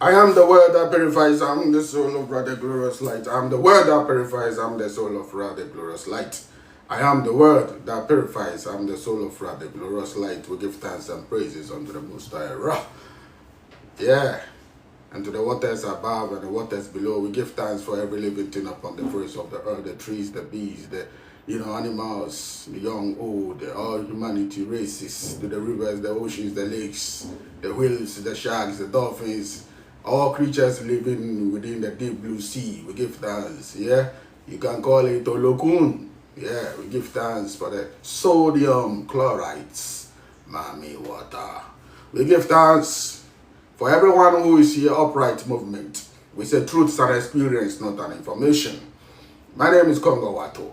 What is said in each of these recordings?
I am the word that purifies, I'm the soul of rather glorious light. I am the word that purifies, I'm the soul of rather glorious light. I am the word that purifies, I'm the soul of rather glorious light. We give thanks and praises unto the Most High. Yeah. And to the waters above and the waters below, we give thanks for every living thing upon the face of the earth, the trees, the bees, the animals, the young, old, all humanity, races, to the rivers, the oceans, the lakes, the whales, the sharks, the dolphins, all creatures living within the deep blue sea. We give thanks, yeah? You can call it Olokun. Yeah, we give thanks for the sodium chlorides, Mami water. We give thanks for everyone who is here, upright movement. We say truths and experience, not an information. My name is Kongo Wattu.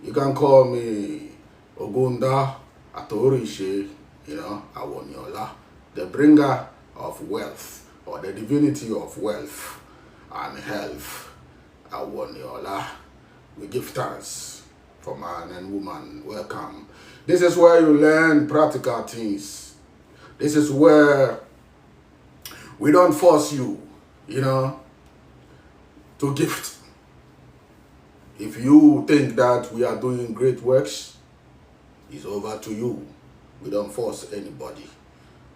You can call me Ogunda Atorishe, Awonyola, the bringer of wealth, or the divinity of wealth and health, Awonyola. We give thanks for man and woman. Welcome. This is where you learn practical things. This is where we don't force you, to gift. If you think that we are doing great works, it's over to you. We don't force anybody.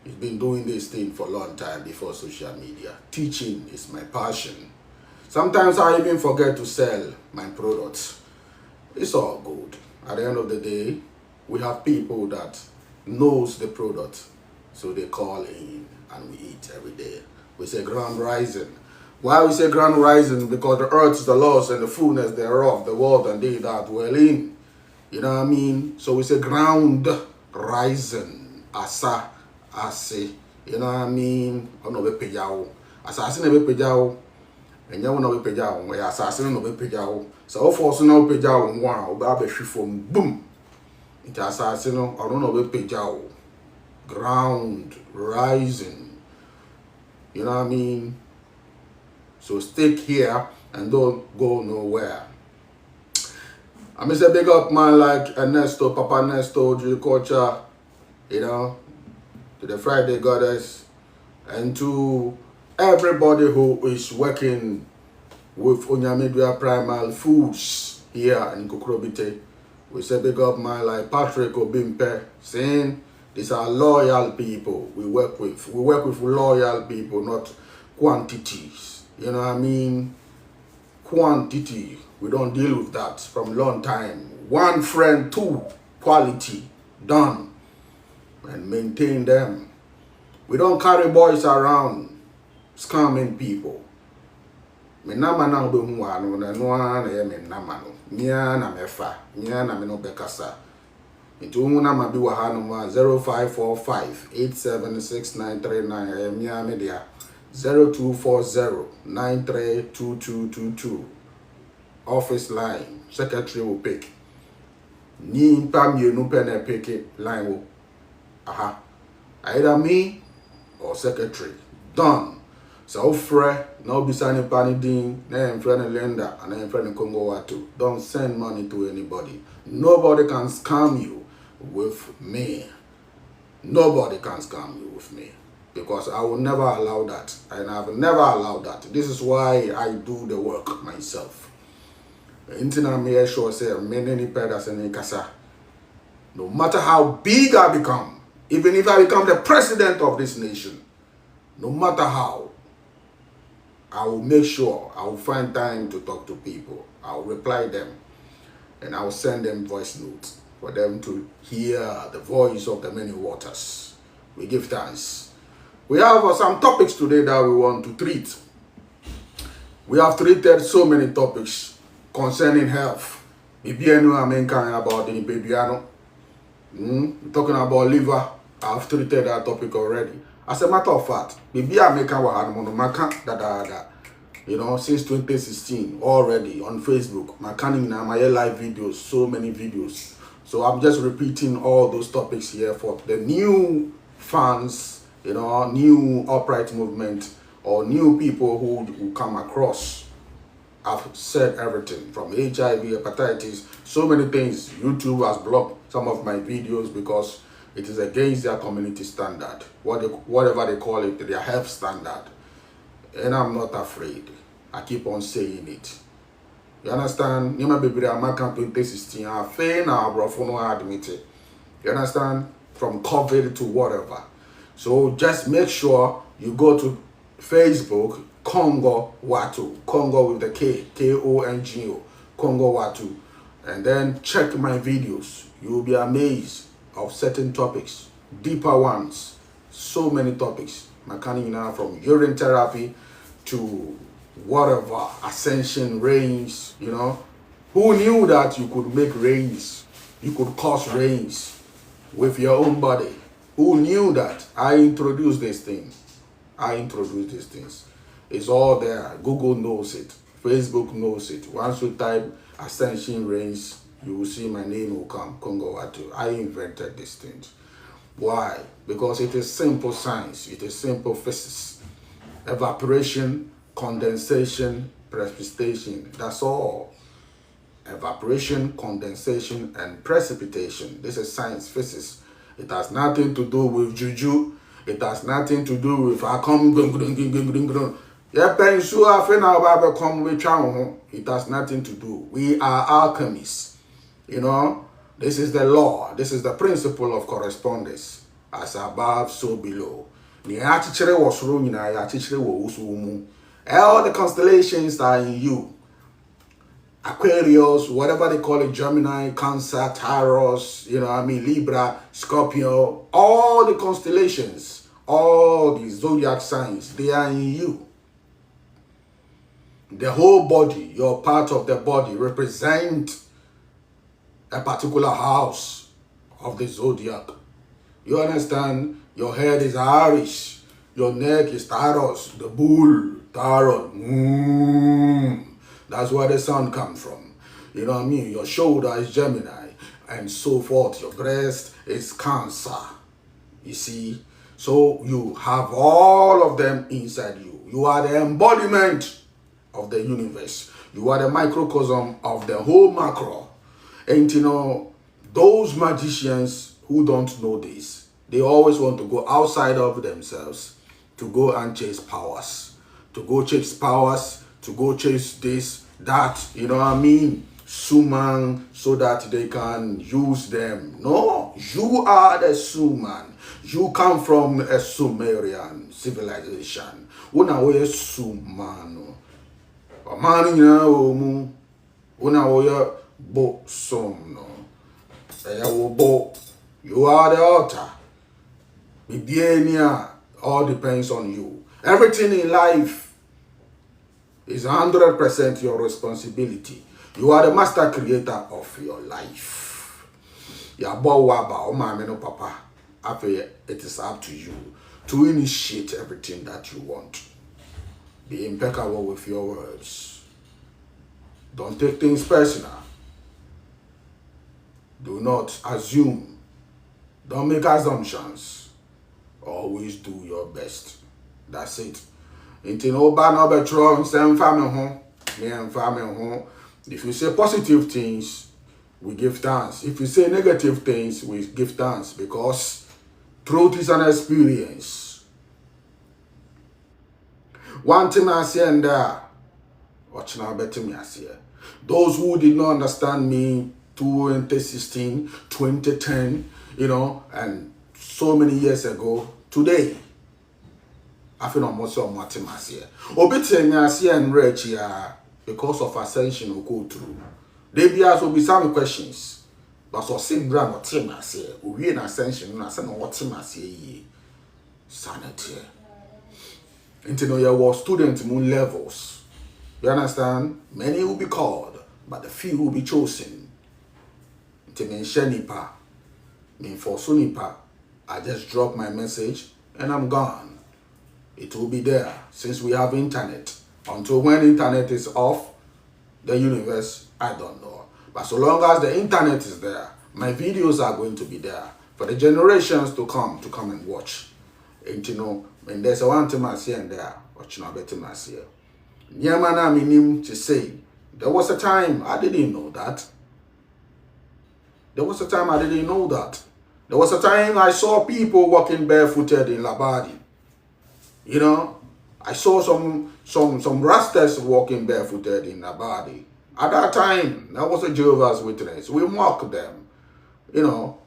We've been doing this thing for a long time before social media. Teaching is my passion. Sometimes I even forget to sell my products. It's all good. At the end of the day, we have people that knows the product, so they call in and we eat every day. We say ground rising. Why we say ground rising? Because the earth is the Lord's and the fullness thereof, the world and they that dwell in. You know what I mean? So we say ground rising. Asa, ase. You know what I mean? Ono be pejao. Assassin be pejao. And you know be pejao. We assassin no be pejao. So all force no pejao wow. Ba be from boom. It assassin no be pejao. Ground rising. You know what I mean? So stick here and don't go nowhere. I'm gonna say big up man like Ernesto, Papa Ernesto, Juju Culture, to the Friday Goddess, and to everybody who is working with Onyamedua Primal Foods here in Kukrobite. We say big up man like Patrick Obimpe, saying these are loyal people we work with. We work with loyal people, not quantities. You know what I mean? Quantity. We don't deal with that from long time. One friend, two quality. Done. And maintain them. We don't carry boys around scamming people. Me nama na odo hu ano na no ana ye me nama no. Mia na mefa. Mia na me no bekasa. Into number be 0545-876939. Mia media 0240-932222. Office line. Secretary will pick. Ni pam you no pen pick it line will. Aha. Either me or secretary. Done. So free, no be signing panidin, na friend lender, and then friend Kongo Wattu. Don't send money to anybody. Nobody can scam you with me. Nobody can scam you with me. Because I will never allow that. And I have never allowed that. This is why I do the work myself. Internet me sure say many pedas and kasa. No matter how big I become, even if I become the president of this nation, no matter how, I will make sure I will find time to talk to people. I will reply them and I will send them voice notes for them to hear the voice of the many waters. We give thanks. We have some topics today that we want to treat. We have treated so many topics concerning health. Maybe I know about the baby. Talking about liver. I've treated that topic already. As a matter of fact, maybe I make our since 2016 already on Facebook. My live videos, so many videos. So I'm just repeating all those topics here for the new fans, new upright movement or new people who come across. I've said everything from HIV, hepatitis, so many things. YouTube has blocked some of my videos because it is against their community standard, whatever they call it, their health standard. And I'm not afraid. I keep on saying it. You understand? You might be a 2016. I fail now, bro, for no admit it. You understand? From COVID to whatever. So just make sure you go to Facebook, Kongo Wattu, Kongo with the K, Kongo, Kongo Wattu, and then check my videos. You will be amazed of certain topics, deeper ones, so many topics. Mechanic now from urine therapy to whatever, ascension, rains, you know. Who knew that you could make rains? You could cause rains with your own body. Who knew that? I introduced this thing. It's all there. Google knows it. Facebook knows it. Once you type ascension rains, you will see my name will come, Kongo Wattu. I invented these things. Why? Because it is simple science. It is simple physics. Evaporation, condensation, precipitation. That's all. Evaporation, condensation, and precipitation. This is science, physics. It has nothing to do with Juju. It has nothing to do with I come. It has nothing to do. We are alchemists. You know, this is the law. This is the principle of correspondence. As above, so below. All the constellations are in you. Aquarius, whatever they call it, Gemini, Cancer, Taurus, you know what I mean, Libra, Scorpio, all the constellations, all the zodiac signs, they are in you. The whole body, your part of the body, represent a particular house of the zodiac. You understand? Your head is Aries, your neck is Taurus, the bull, Taurus. That's where the sun comes from. You know what I mean? Your shoulder is Gemini and so forth. Your breast is Cancer. You see? So you have all of them inside you. You are the embodiment of the universe. You are the microcosm of the whole macro. And you know, those magicians who don't know this, they always want to go outside of themselves to go and chase powers. To go chase powers, to go chase this, that, you know what I mean? Suman, so that they can use them. No, you are the Suman. You come from a Sumerian civilization. Una we Sumano. Amani na omu. Una we bo somno. You are the altar. Bibienia, all depends on you. Everything in life is 100% your responsibility. You are the master creator of your life. Papa. It is up to you to initiate everything that you want. Be impeccable with your words. Don't take things personal. Do not assume. Don't make assumptions. Always do your best. That's it. If you say positive things, we give thanks. If you say negative things, we give thanks, because truth is an experience. One thing I say and there, watch now better me I say. Those who did not understand me 2016, 2010, you know, and so many years ago, today, I feel almost so much here. Obtain me and rich here because of ascension will go through. They be asked will be some questions. But so same brand or team I say, we in ascension, and I say no what team I say ye. Sanity. Until you were student moon levels. You understand? Many will be called, but the few will be chosen. Until me shenipa, me for sunipa, I just drop my message and I'm gone. It will be there since we have internet. Until when internet is off, the universe, I don't know. But so long as the internet is there, my videos are going to be there for the generations to come and watch. And you know, when there's a one thing I see and there, watch now better I see. Nyamana minim to say, there was a time I didn't know that. There was a time I didn't know that. There was a time I saw people walking barefooted in Labadi. You know, I saw some rastas walking barefooted in Abadi. At that time, that was a Jehovah's Witness. We mock them,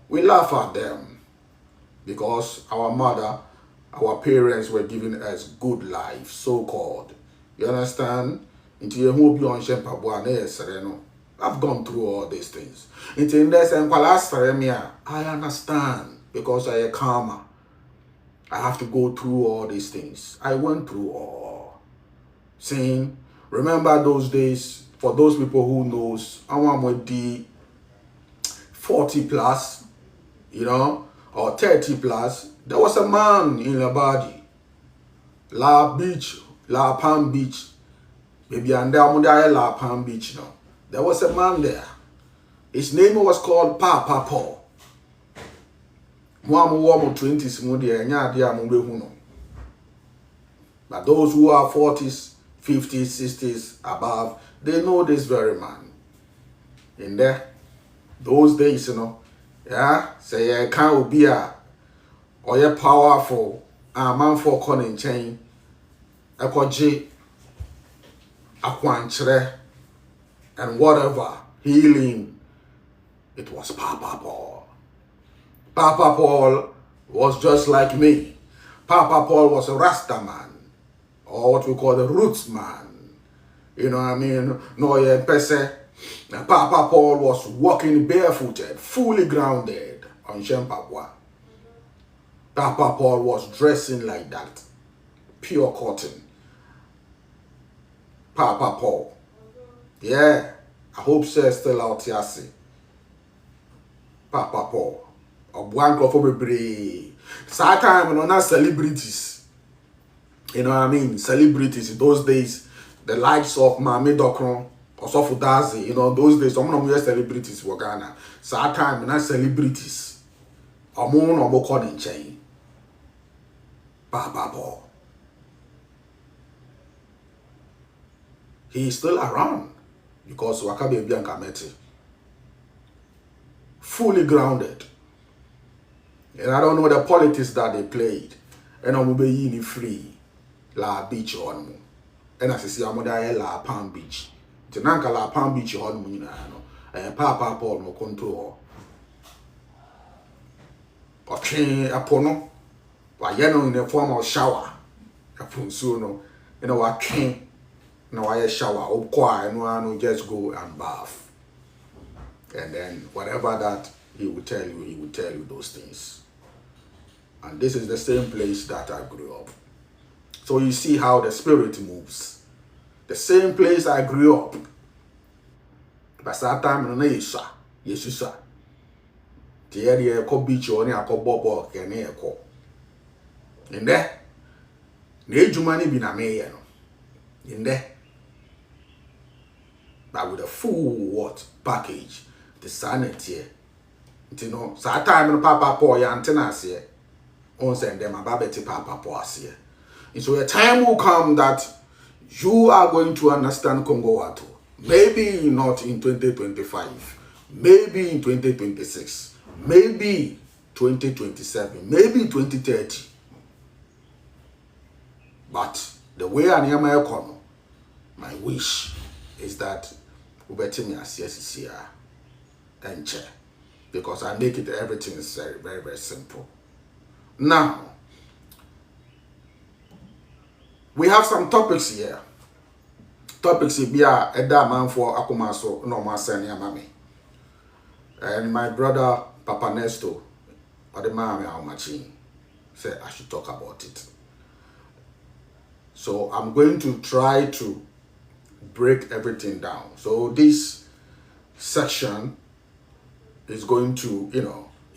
we laugh at them because our parents were giving us good life, so called. You understand? I've gone through all these things. I understand because I am karma. I have to go through all these things. I went through all. Saying, remember those days, for those people who knows, I want with the 40 plus, or 30 plus, there was a man in Labadi, La Palm Beach, maybe under La Palm Beach now. There was a man there. His name was called Papa Paul. But those who are 40s, 50s, 60s, above, they know this very man. In there, those days, say you can't be or you're powerful, a man for calling chain, a koji, a quanchere, and whatever, healing, it was Papa Paul. Papa Paul was just like me. Papa Paul was a Rasta man, or what we call the roots man. You know what I mean? No, yeah, pese. Papa Paul was walking barefooted, fully grounded on Shempapwa. Papa Paul was dressing like that, pure cotton. Papa Paul. Yeah, I hope she's still out here. See. Papa Paul. Or one for me. Time not celebrities. You know what I mean? Celebrities in those days, the likes of Mami Dokron or Sofudazi, those days, some of them celebrities were Ghana. Time not celebrities. Or more calling chain. Papa Paul. He is still around because Wakabe Bianca Meti. Fully grounded. And I don't know the politics that they played. And I'm going to free. La Beach on me. And as I see, I'm going to La Palm Beach. Tenanka La Palm Beach on me. And Papa Paul no control. Or chain a pono. Or in the form of shower. A punsuno. What train. No, I shower. Oh, quiet. No, just go and bath. And then whatever that he will tell you those things. And this is the same place that I grew up. So you see how the spirit moves. The same place I grew up. But that time no Yesha. Yesusa. The area ko beach or near ko bobo kene ko. In there. Ne jumani bi na me no. In there. But with a full package. The sanity. That time no Papa Paul ya antena here. On send them about Papa Paul here. And so a time will come that you are going to understand Kongo Wattu. Maybe not in 2025. Maybe in 2026. Maybe 2027. Maybe 2030. But the way I am my wish is that we better me as yes and check. Because I make it everything is very, very, very simple. Now, we have some topics here. Topics here, Eda man for Akumaso, no Masani Mami. And my brother Papa Nesto, or the man Almachi, said I should talk about it. So I'm going to try to break everything down. So this section is going to,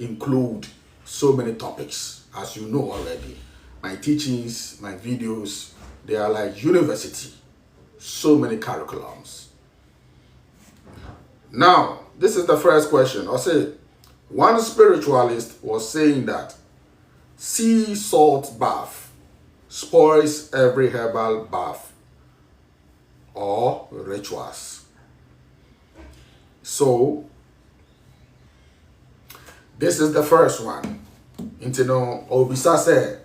include so many topics. As you know already, my teachings, my videos, they are like university. So many curriculums. Now, this is the first question. I'll say, one spiritualist was saying that sea salt bath spoils every herbal bath or rituals. So, this is the first one. Obisa said,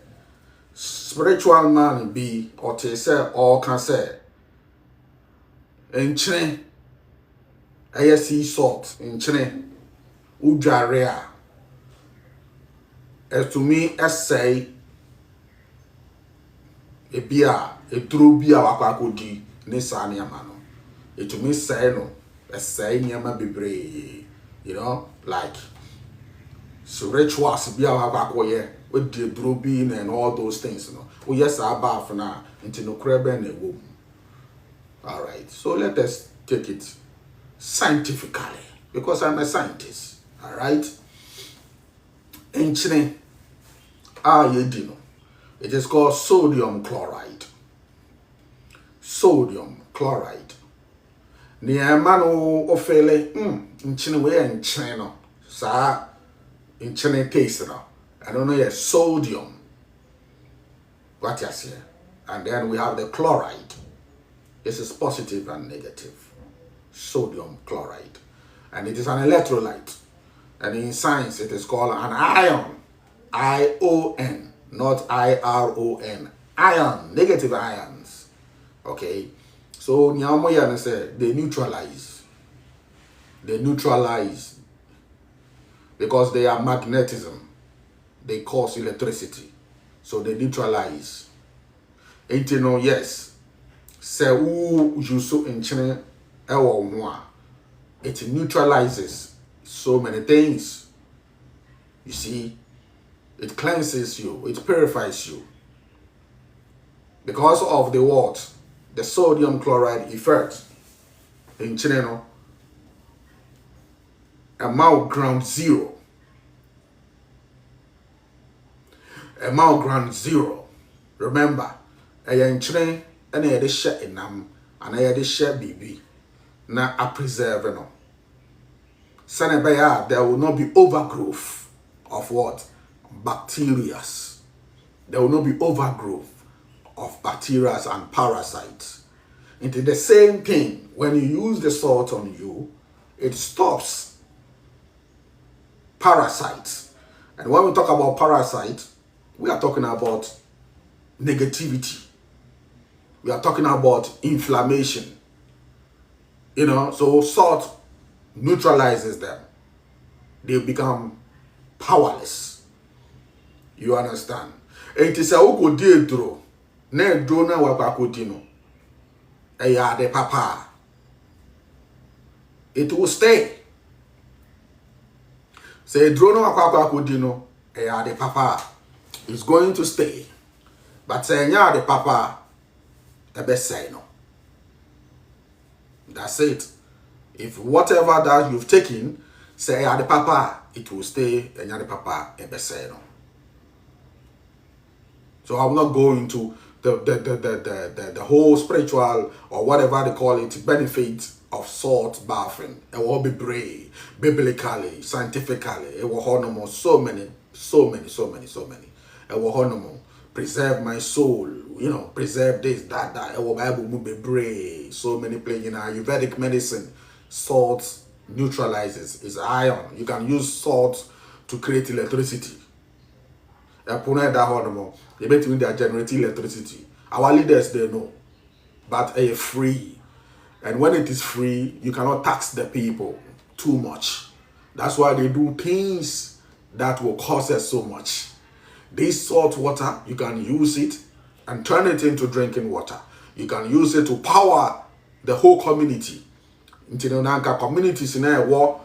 spiritual man be or te say or can say enchine sea salt enchine udware as to me essay a beer a true beer wakakodi ne saa nneɛma no etumi sɛe no ɛsɛe nneɛma bebree, you know, like rituals bi a wakakɔyɛ with the drobin and all those things, you know. Oh yes, I bath now into no crab and a womb. All right, so let us take it scientifically because I'm a scientist. All right, enchine yedino. It is called sodium chloride. Sodium chloride. Nneɛma no ofele nkyene we nkyene no saa nkyene case no I don't know, yes, sodium. What you say? And then we have the chloride. This is positive and negative. Sodium chloride. And it is an electrolyte. And in science it is called an ion. I-O-N, not I-R-O-N. Ion, negative ions. Okay. So Nyamoyan said they neutralize. They neutralize because they are magnetism. They cause electricity. So they neutralize. Ain't you know, yes. Say who you so in China it neutralizes so many things. You see, it cleanses you, it purifies you. Because of the what? The sodium chloride effect in China, amount ground zero. Amount ground zero. Remember, I am trained and I had a share in them and I had a share BB. Now I preserve no. Sanebaya, there will not be overgrowth of what? Bacteria. There will not be overgrowth of bacteria and parasites. Into the same thing, when you use the salt on you, it stops parasites. And when we talk about parasites, we are talking about negativity. We are talking about inflammation. You know, so salt neutralizes them. They become powerless. You understand? It is a uko dietro. Ne drona wakakotino. Eya de papa. It will stay. Say drona wakakotino. Eya de papa. It's going to stay. But say nya de papa. Ebe say no. That's it. If whatever that you've taken, say the papa, it will stay and the papa ebe say no. So I will not go into the whole spiritual or whatever they call it benefit of salt bathing. It will be brave, biblically, scientifically. It will honor so many. It will honor preserve my soul, you know, preserve this, that. It will be brave. So many places in Ayurvedic medicine, salt neutralizes. It's iron. You can use salt to create electricity. They between they generate electricity. Our leaders they know, but it's free, and when it is free, you cannot tax the people too much. That's why they do things that will cost us so much. This salt water, you can use it and turn it into drinking water. You can use it to power the whole community. Into communities in a war,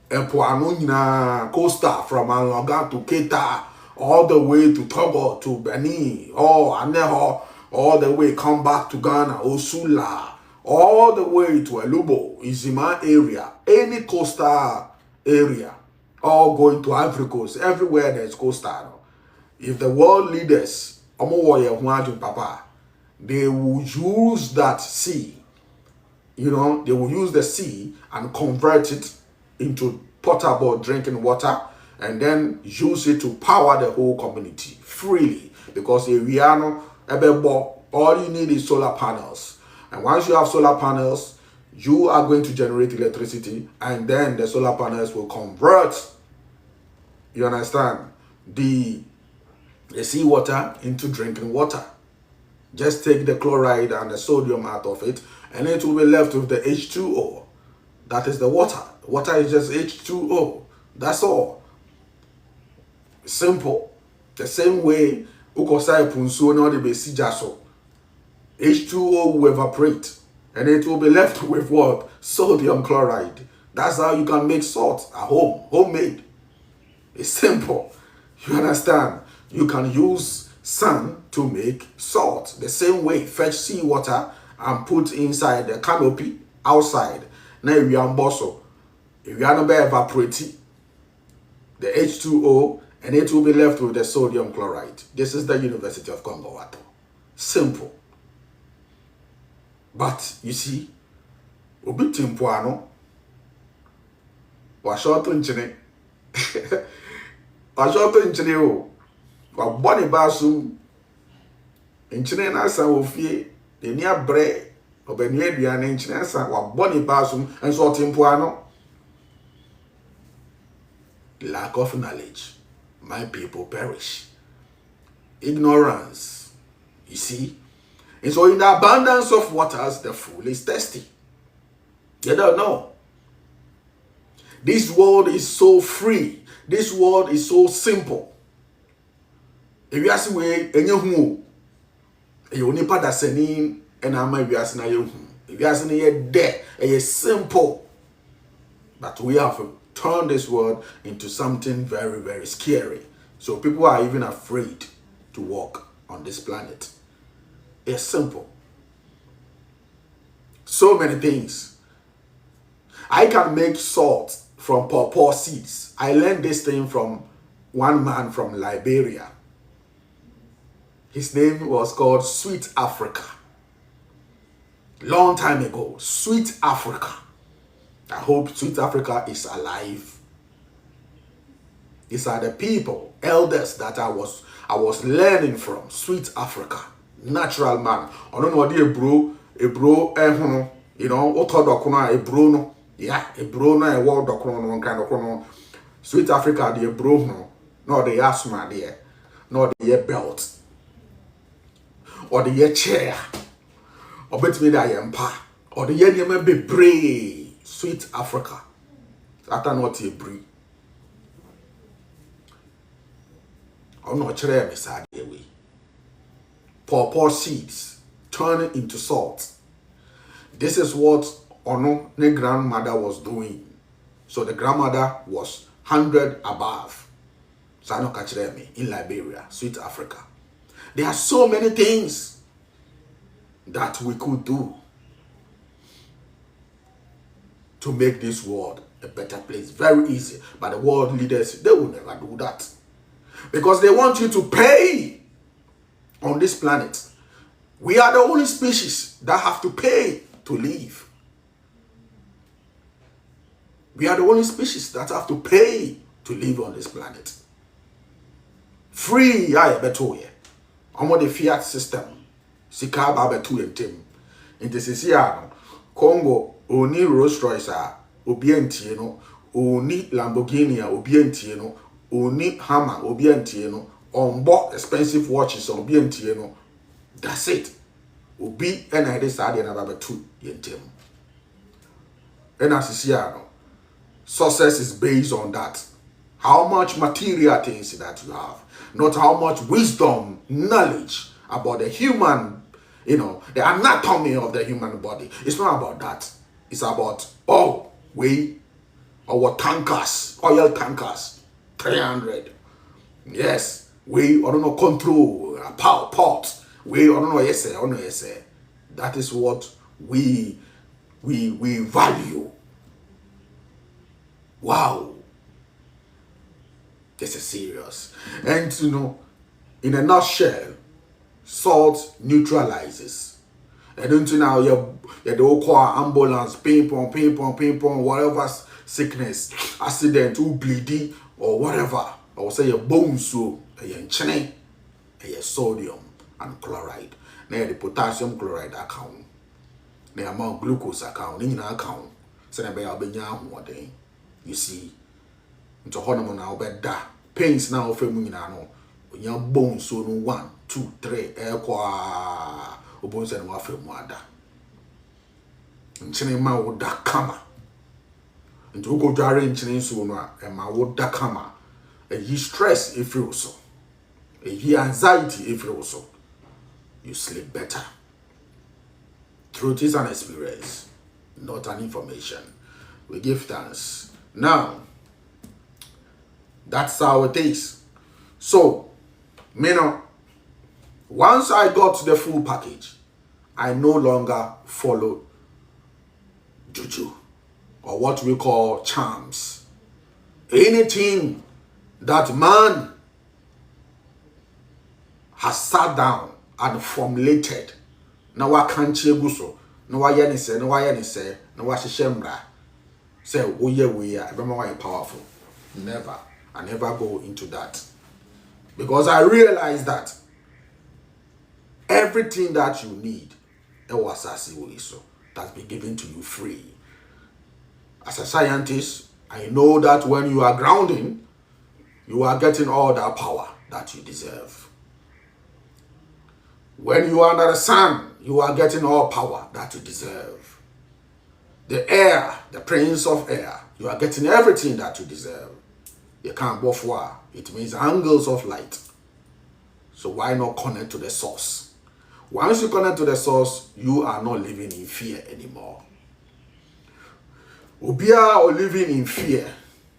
Costa from Anloga to Keta, all the way to Togo to Benin, Aneho, all the way come back to Ghana, Osula, all the way to Elubo, Izima area, any coastal area, all going to Ivory Coast, everywhere there's coastal. If the world leaders, Papa, they will use that sea, you know, they will use the sea and convert it into potable drinking water and then use it to power the whole community freely. Because if we are no, all you need is solar panels. And once you have solar panels, you are going to generate electricity and then the solar panels will convert, you understand, the the seawater into drinking water. Just take the chloride and the sodium out of it, and it will be left with the H2O. That is the water. Water is just H2O. That's all. Simple. The same way ukosai punsuo na the besi jaso. H2O will evaporate, and it will be left with what? Sodium chloride. That's how you can make salt at home, homemade. It's simple. You understand? You can use sand to make salt. The same way, fetch seawater and put inside the canopy outside. Now you are bosso. If you are not evaporating the H2O, and it will be left with the sodium chloride. This is the University of Kongo Wattu. Simple. But you see, obi timpoano wa short nchene. Wa short nchene o. Wa boni basum. Nchene na san ofie, eni abre, obenu aduane nchene san wa boni basum enso timpoano. Lack of knowledge. My people perish. Ignorance. You see? And so in the abundance of waters, the fool is thirsty. You don't know. This world is so free. This world is so simple. If you ask me, you only part that saying, and I'm maybe asking you. If you ask me, you're there, it's simple. But we have turn this world into something very, very scary. So people are even afraid to walk on this planet. It's simple. So many things. I can make salt from pawpaw seeds. I learned this thing from one man from Liberia. His name was called Sweet Africa. Long time ago. Sweet Africa. I hope Sweet Africa is alive. These are the people, elders that I was learning from. Sweet Africa, natural man. I don't know what a bro, you know, what a bro no, yeah, a bro no, a word one kind of chrono. Sweet Africa, the bro no, the asthma there, no the belt, or the chair, or bet me that empire, or the year be brave. Sweet Africa. After not a breed. I'm not sure I'm sad away. Pawpaw seeds turn into salt. This is what Ono, the grandmother, was doing. So the grandmother was 100 above. Sano Kachremi in Liberia, Sweet Africa. There are so many things that we could do to make this world a better place. Very easy. But the world leaders, they will never do that. Because they want you to pay on this planet. We are the only species that have to pay to live. We are the only species that have to pay to live on this planet. Free, I bet you. I'm on the fiat system. Sikaba betu entem. Inte sisiano. Congo oni Rolls Royce obientie no, oni Lamborghini obientie no, oni Hammer obientie no, onbo expensive watches obientie no. That's it. Obi and I decided about two yentem. And as you see, success is based on that. How much material things that you have, not how much wisdom, knowledge about the human, you know, the anatomy of the human body. It's not about that. It's about, oh, our tankers, oil tankers, 300. Yes, I don't know, control, power pot. I don't know, yes, I don't know, yes. That is what we value. Wow. This is serious. And, you know, in a nutshell, salt neutralizes. And until now, you don't call ambulance, ping pong, whatever sickness, accident, bleeding, or whatever. I will say your bones, so your chain, your sodium and chloride. Now the potassium chloride account. Now amount glucose account, in account. So you see, into hormone now, but that pains now for me now. Young bones so no 1, 2, 3 airqua or bones and waffle mwada. And Chinema would da kama. And to go jarring chin sooner and my would da kama. And ye stress if you so. And ye anxiety if you so. You sleep better. Truth is an experience, not an information. We give thanks. Now, that's how it is. So, once I got the full package, I no longer follow Juju or what we call charms. Anything that man has sat down and formulated, now I can't cheguso, no I any say, no I any say, no I shembra. Say, oh yeah, we are, remember why powerful. Never. I never go into that. Because I realize that everything that you need, that's been given to you free. As a scientist, I know that when you are grounding, you are getting all that power that you deserve. When you are under the sun, you are getting all power that you deserve. The air, the prince of air, you are getting everything that you deserve. You can't go far. It means angles of light. So why not connect to the source? Once you connect to the source, you are not living in fear anymore. Ubia or living in fear.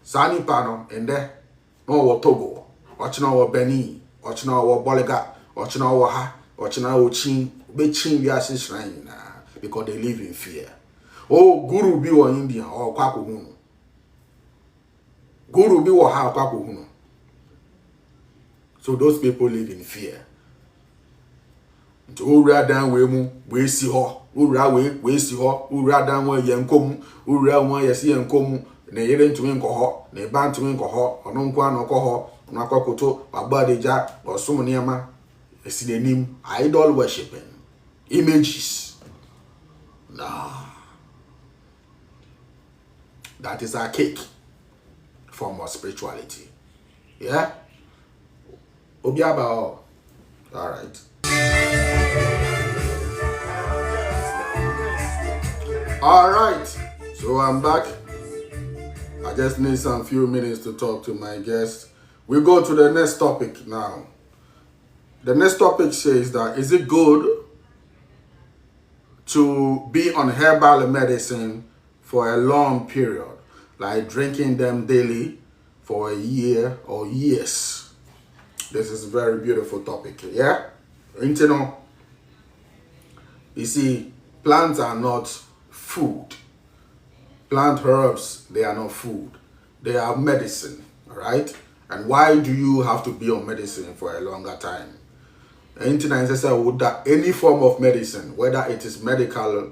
Sani pano and there. No Togo. Ochina or Beni. Ochina or Bolega. Ochina or Ha. Ochina or Chin. Be Chin be as shrine because they live in fear. Oh, Guru be or India or Kwaku. Guru be or Ha Kwaku. So those people live in fear. To read down we see her, we see her, read down where yankum, read one yes yankum, ne yeren to incoho, ne ban to incoho, or non quan or coho, nakokoto, or body jack, or sumoniama, a synonym, idol worshipping, images. Nah, that is our cake form of spirituality. Yeah. Obiaba, all right. All right, so I'm back. I just need some few minutes to talk to my guest. We go to the next topic now. The next topic says that is it good to be on herbal medicine for a long period, like drinking them daily for a year or years? This is a very beautiful topic, yeah? You see, plants are not food. Plant herbs, they are not food. They are medicine, all right? And why do you have to be on medicine for a longer time? Any form of medicine, whether it is medical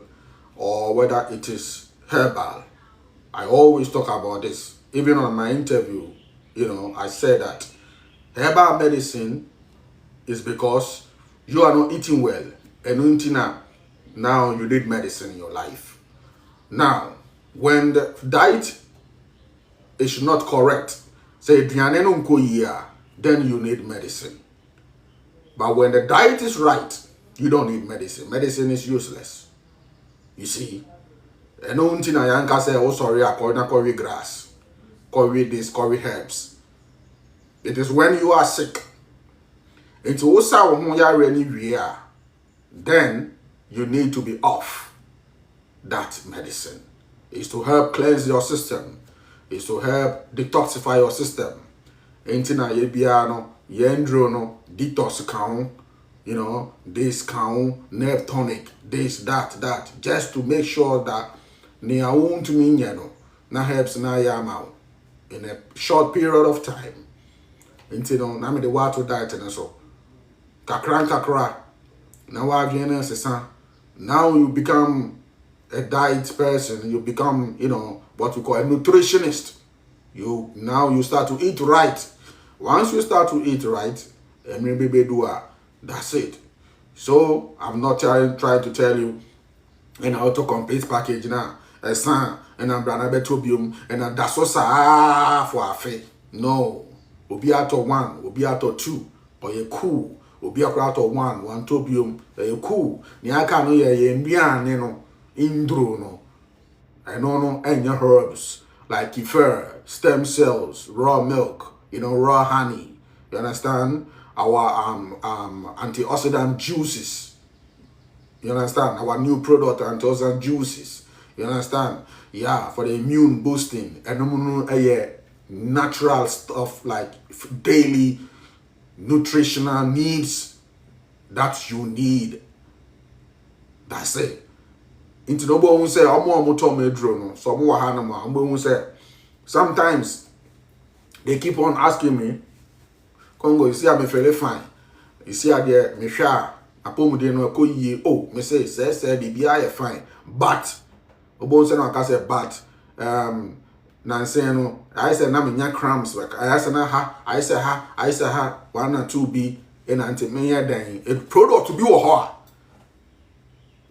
or whether it is herbal, I always talk about this. Even on my interview, I said that herbal medicine is because you are not eating well. And now you need medicine in your life. Now, when the diet is not correct, say then you need medicine. But when the diet is right, you don't need medicine. Medicine is useless. You see? And I say, oh sorry, I curry grass, curry this, curry herbs. It is when you are sick. Then you need to be off that medicine. It's to help cleanse your system. It's to help detoxify your system. Entina yebiano, yendrono, detox count, this count, nerve tonic, this, that, just to make sure that na helps na yamau in a short period of time. Until na me the water diet and so. Kakra. Now you become a diet person. You become, what we call a nutritionist. You start to eat right. Once you start to eat right, that's it. So I'm not trying to tell you an auto-complete package now. And I'm branabetrobium and that's so for a fee. No. We'll be out of 1, we'll be out of 2. or ye cool. Obi akra to one tobium, ye cool. Ni aka no ye mbiane no indro no. I know any herbs like kefir, stem cells, raw milk, raw honey. You understand? Our antioxidant juices. You understand? Our new product antioxidant juices. You understand? Yeah, for the immune boosting and natural stuff like daily nutritional needs that you need. That's it. Into no one say omo to medro no so mo ha no ma mo say sometimes they keep on asking me, Kongo, you see I me feel fine, you see I there me hwa apomude no akoyie. Oh, me say bibia ye fine, but obo say no aka say but nanse no I say na me nya cramps like I say na I say ha 1 or 2 be and anti me ya dan a product to be wo ho.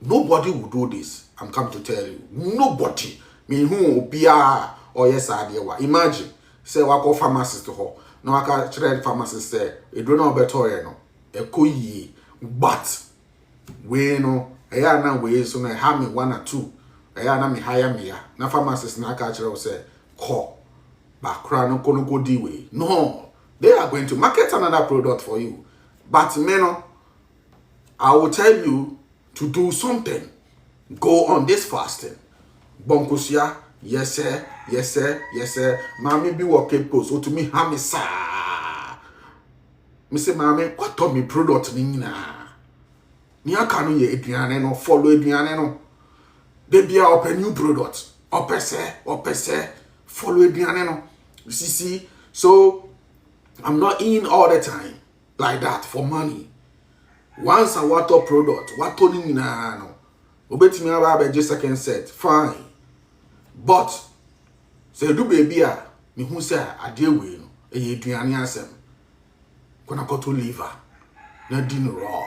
Nobody will do this. I'm come to tell you. Nobody. Me who be or yes idea. Imagine say we call pharmacist to her. No, I can trade pharmacist say it do not better no. E ko yi. But we no eya na we so na ha me 1 or 2. Eya na me hire me ya. Na pharmacist na ka trade say call. Bakra no kono go di way. No. They are going to market another product for you. But me no, I will tell you to do something. Go on this fasting. Bonkusia, yes sir, yes sir, yes sir. Mami be working post. O to me hamisa. Me say mami, what to me product ni na? Ni aka no ye aduane no follow aduane no. They be open new product. Opese, follow aduane no. You see, so I'm not in all the time like that for money. Once I water product, what ni na no. Obetimi aba just second set, fine. But say do baby me hu say ade we no e aduane asem. Kona koto liver. Na din raw.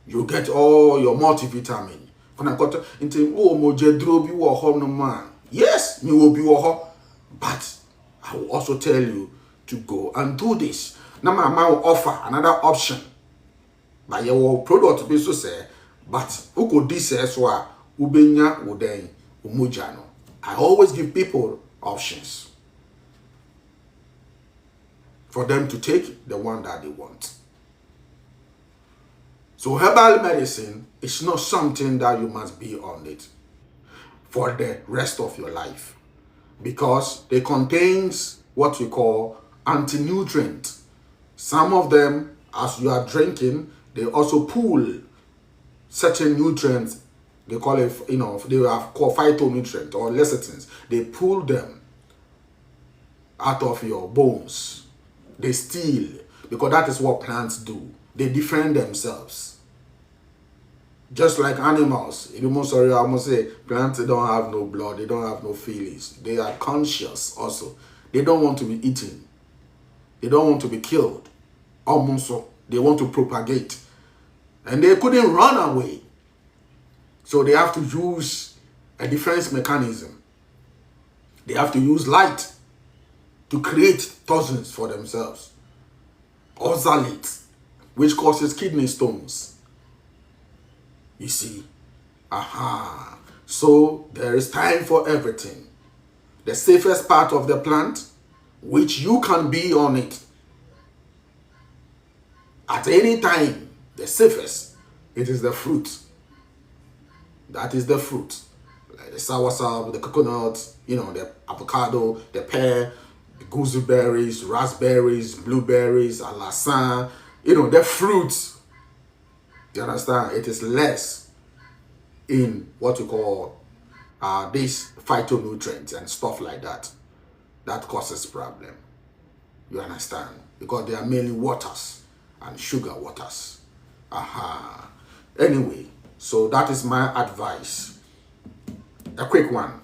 You get all your multivitamin. Kona koto into moje dro bi wo ho no man. Yes, me will be wo ho. But I will also tell you to go and do this. Now my will offer another option. But your product be so say, but who could this say so ubenya udeng umujano. I always give people options for them to take the one that they want. So herbal medicine is not something that you must be on it for the rest of your life, because they contains what we call anti-nutrient. Some of them, as you are drinking, they also pull certain nutrients. They call it, they have called phytonutrients or lecithins. They pull them out of your bones. They steal, because that is what plants do. They defend themselves. Just like animals. I must say, plants don't have no blood. They don't have no feelings. They are conscious also. They don't want to be eaten. They don't want to be killed. Almost so. They want to propagate. And they couldn't run away. So they have to use a defense mechanism. They have to use light to create toxins for themselves. Oxalate, which causes kidney stones. You see? Aha. So there is time for everything. The safest part of the plant, which you can be on it at any time, the safest, it is the fruit. That is the fruit. Like the soursop, the coconut, the avocado, the pear, the gooseberries, raspberries, blueberries, alasan, the fruits. You understand? It is less in what we call these phytonutrients and stuff like that. That causes problem. You understand? Because they are mainly waters and sugar waters. Aha. Anyway, so that is my advice. A quick one.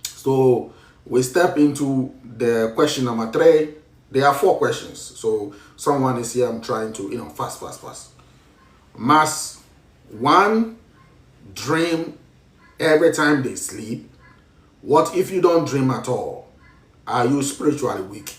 So we step into the question number 3. There are 4 questions. So someone is here, I'm trying to, fast. Must one dream every time they sleep? What if you don't dream at all? Are you spiritually weak?